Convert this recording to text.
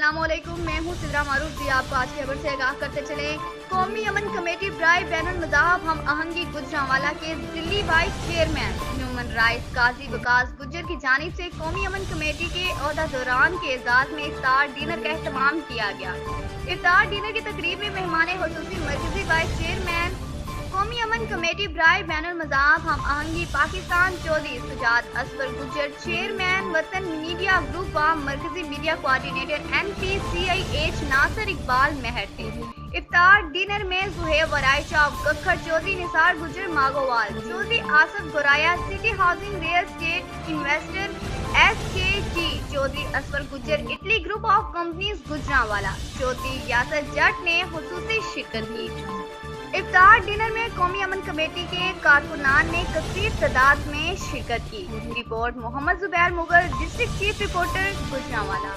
अस्सलामुअलैकुम, मैं हूँ सिद्रा मारूफ जी। आपको आज की खबर से आगाह करते चले। कौमी अमन कमेटी बराए बैनुल मज़ाहब हम आहंगी गुजरांवाला के Delhi vice chairman human rights Qazi Waqas Gujjar की जानिब से कौमी अमन कमेटी के ओहदेदारान के एजाज़ में इफ्तार डिनर का एहतमाम किया गया। इफ्तार डिनर की तकरीब में मेहमान खुसूसी मरकजी वाइस चेयरमैन कौमी अमन कमेटी बराए बैनुल मज़ाहब हम आहंगी Pakistan Chaudhry Sujat Asfar Gujjar, chairman Watan media group व मरकजी media coordinator NPCIH Nasir Iqbal Mehar थे। इफ्तार डिनर में Zuhaib Waraich Kakkar Chaudhry, Nisar Gujjar Magowal Chaudhry, Asif Goraya city housing real estate investor SKG Chaudhry, Asfar Gujjar Italy group of companies Gujranwala Chaudhry, Yasir Jatt ने खुसूसी शिरकत की। इफ्तार डिनर में कौमी अमन कमेटी के कारकुनान ने कसीर तादाद में शिरकत की। Report Mohammad Zubair Mughal, district chief reporter Gujranwala.